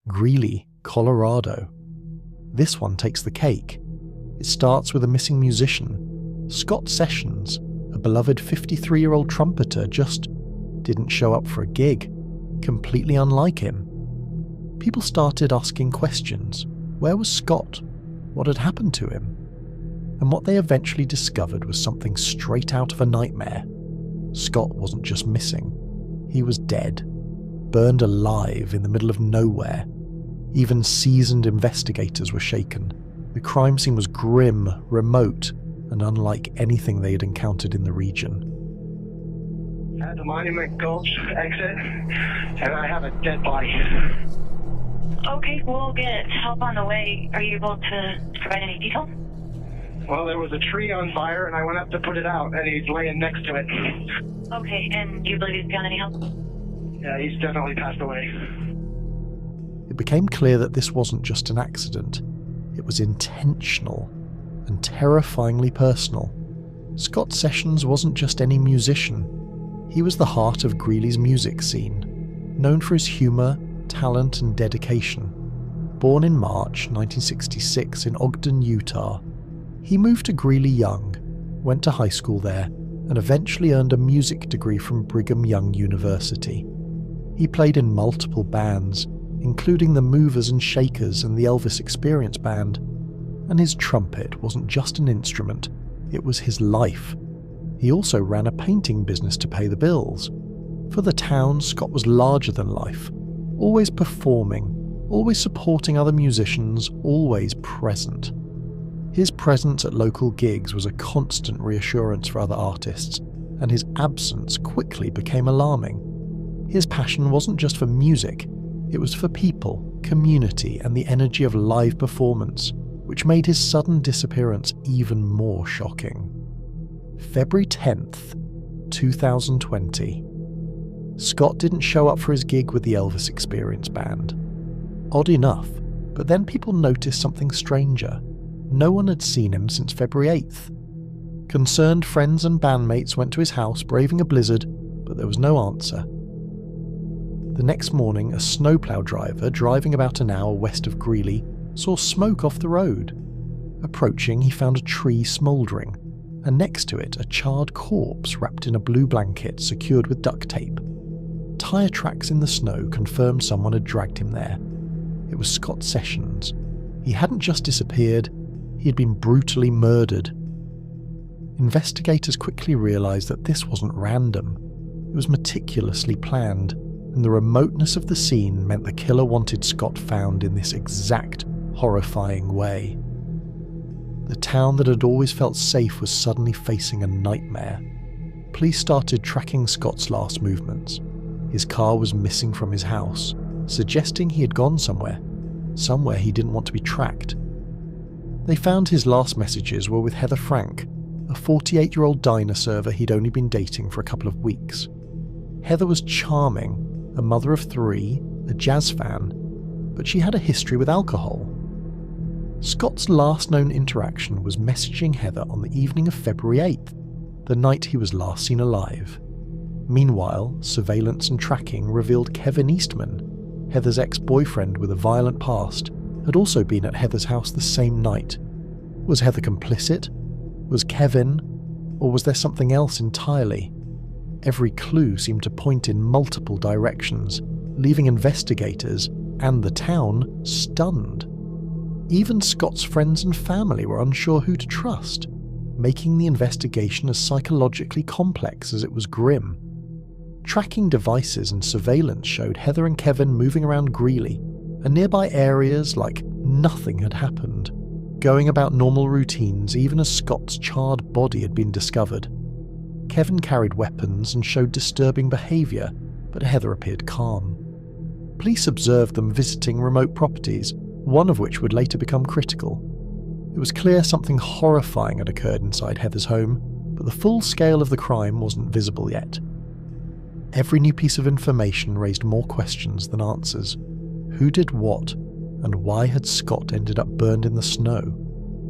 Greeley, Colorado. This one takes the cake. It starts with a missing musician. Scott Sessions, a beloved 53-year-old trumpeter, just didn't show up for a gig, completely unlike him. People started asking questions. Where was Scott? What had happened to him? And what they eventually discovered was something straight out of a nightmare. Scott wasn't just missing. He was dead, burned alive in the middle of nowhere. Even seasoned investigators were shaken. The crime scene was grim, remote, and unlike anything they had encountered in the region. At the Monument Gulch exit, and I have a dead body. Okay, we'll get help on the way. Are you able to provide any details? Well, there was a tree on fire, and I went up to put it out, and he's laying next to it. Okay, and do you believe he's found any help? Yeah, he's definitely passed away. It became clear that this wasn't just an accident. It was intentional and terrifyingly personal. Scott Sessions wasn't just any musician. He was the heart of Greeley's music scene, known for his humour, talent and dedication. Born in March 1966 in Ogden, Utah, he moved to Greeley young, went to high school there, and eventually earned a music degree from Brigham Young University. He played in multiple bands, including the Movers and Shakers and the Elvis Experience Band, and his trumpet wasn't just an instrument, it was his life. He also ran a painting business to pay the bills. For the town, Scott was larger than life, always performing, always supporting other musicians, always present. His presence at local gigs was a constant reassurance for other artists, and his absence quickly became alarming. His passion wasn't just for music, it was for people, community, and the energy of live performance, which made his sudden disappearance even more shocking. February 10th, 2020. Scott didn't show up for his gig with the Elvis Experience Band. Odd enough, but then people noticed something stranger. No one had seen him since February 8th. Concerned friends and bandmates went to his house braving a blizzard, but there was no answer. The next morning, a snowplow driver driving about an hour west of Greeley saw smoke off the road. Approaching, he found a tree smouldering, and next to it a charred corpse wrapped in a blue blanket secured with duct tape. Tire tracks in the snow confirmed someone had dragged him there. It was Scott Sessions. He hadn't just disappeared, he had been brutally murdered. Investigators quickly realised that this wasn't random. It was meticulously planned, and the remoteness of the scene meant the killer wanted Scott found in this exact, horrifying way. The town that had always felt safe was suddenly facing a nightmare. Police started tracking Scott's last movements. His car was missing from his house, suggesting he had gone somewhere he didn't want to be tracked. They found his last messages were with Heather Frank, a 48-year-old diner server he'd only been dating for a couple of weeks. Heather was charming, a mother of 3, a jazz fan, but she had a history with alcohol. Scott's last known interaction was messaging Heather on the evening of February 8th, the night he was last seen alive. Meanwhile, surveillance and tracking revealed Kevin Eastman, Heather's ex-boyfriend with a violent past, had also been at Heather's house the same night. Was Heather complicit? Was Kevin? Or was there something else entirely? Every clue seemed to point in multiple directions, leaving investigators and the town stunned. Even Scott's friends and family were unsure who to trust, making the investigation as psychologically complex as it was grim. Tracking devices and surveillance showed Heather and Kevin moving around Greeley and nearby areas like nothing had happened, going about normal routines even as Scott's charred body had been discovered. Kevin carried weapons and showed disturbing behaviour, but Heather appeared calm. Police observed them visiting remote properties, one of which would later become critical. It was clear something horrifying had occurred inside Heather's home, but the full scale of the crime wasn't visible yet. Every new piece of information raised more questions than answers. Who did what, and why had Scott ended up burned in the snow?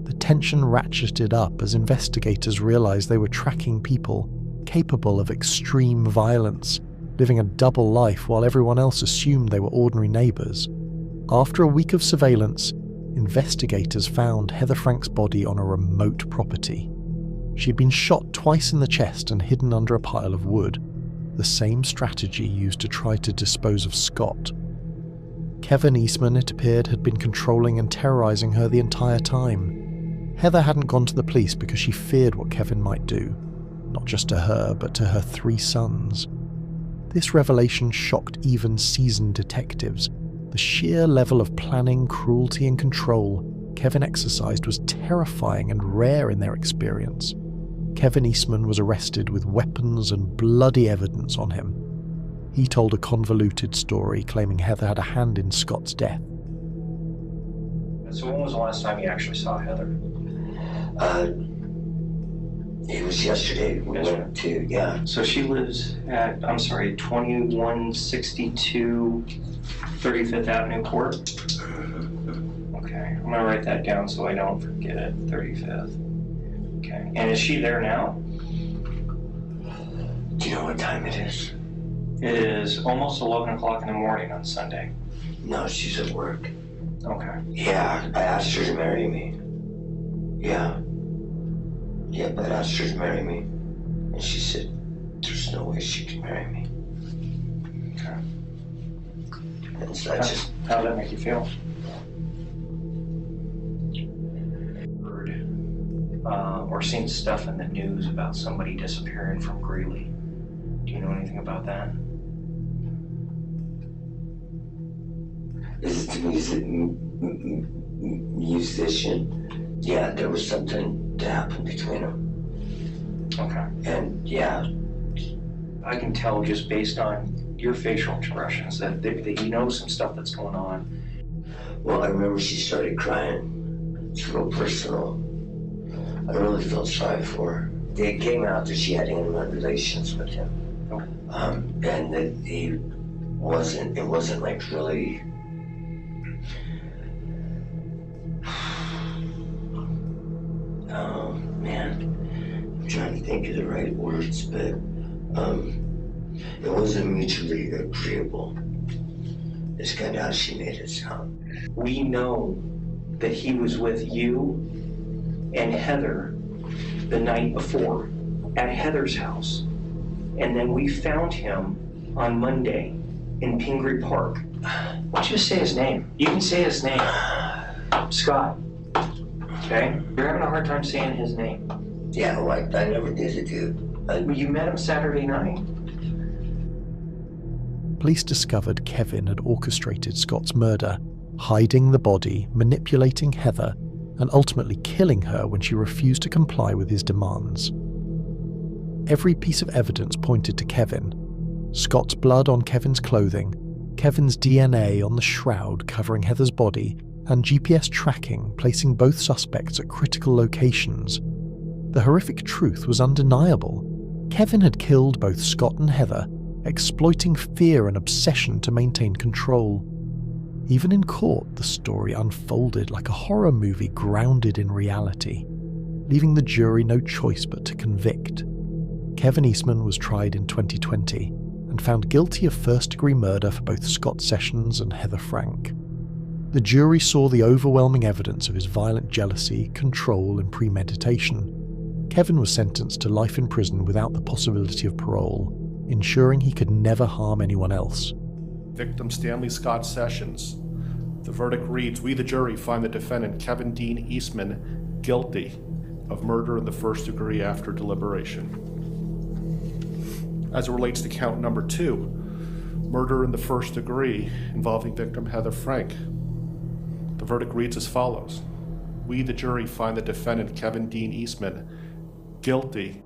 The tension ratcheted up as investigators realized they were tracking people capable of extreme violence, living a double life while everyone else assumed they were ordinary neighbors. After a week of surveillance, investigators found Heather Frank's body on a remote property. She'd been shot twice in the chest and hidden under a pile of wood, the same strategy used to try to dispose of Scott. Kevin Eastman, it appeared, had been controlling and terrorizing her the entire time. Heather hadn't gone to the police because she feared what Kevin might do, not just to her, but to her 3 sons. This revelation shocked even seasoned detectives. The sheer level of planning, cruelty, and control Kevin exercised was terrifying and rare in their experience. Kevin Eastman was arrested with weapons and bloody evidence on him. He told a convoluted story claiming Heather had a hand in Scott's death. So when was the last time you actually saw Heather? It was yesterday. We went to, yeah. So she lives at, 2162 35th Avenue Court? Okay, I'm gonna write that down so I don't forget it, 35th. Okay, and is she there now? Do you know what time it is? It is almost 11 o'clock in the morning on Sunday. No, she's at work. Okay. Yeah, I asked her to marry me. Yeah. Yeah, but I asked her to marry me. And she said, there's no way she can marry me. Okay. And so I just... How did that make you feel? Or seen stuff in the news about somebody disappearing from Greeley. Do you know anything about that? Is it musician? Yeah, there was something that happened between them. Okay. And yeah. I can tell just based on your facial expressions that you know some stuff that's going on. Well, I remember she started crying. It's real personal. I really felt sorry for her. It came out that she had intimate relations with him. And that it wasn't like really... Oh, man. I'm trying to think of the right words, but it wasn't mutually agreeable. It's kind of how she made it sound. We know that he was with you and Heather the night before at Heather's house. And then we found him on Monday in Pingree Park. Why don't you just say his name? You can say his name. Scott. Okay? You're having a hard time saying his name. Yeah, like I never did it, dude. You met him Saturday night. Police discovered Kevin had orchestrated Scott's murder, hiding the body, manipulating Heather, and ultimately killing her when she refused to comply with his demands. Every piece of evidence pointed to Kevin. Scott's blood on Kevin's clothing, Kevin's DNA on the shroud covering Heather's body, and GPS tracking placing both suspects at critical locations. The horrific truth was undeniable. Kevin had killed both Scott and Heather, exploiting fear and obsession to maintain control. Even in court, the story unfolded like a horror movie grounded in reality, leaving the jury no choice but to convict. Kevin Eastman was tried in 2020 and found guilty of first-degree murder for both Scott Sessions and Heather Frank. The jury saw the overwhelming evidence of his violent jealousy, control, and premeditation. Kevin was sentenced to life in prison without the possibility of parole, ensuring he could never harm anyone else. Victim Stanley Scott Sessions. The verdict reads, we the jury find the defendant Kevin Dean Eastman guilty of murder in the first degree after deliberation. As it relates to count number 2, murder in the first degree involving victim Heather Frank. The verdict reads as follows. We the jury find the defendant Kevin Dean Eastman guilty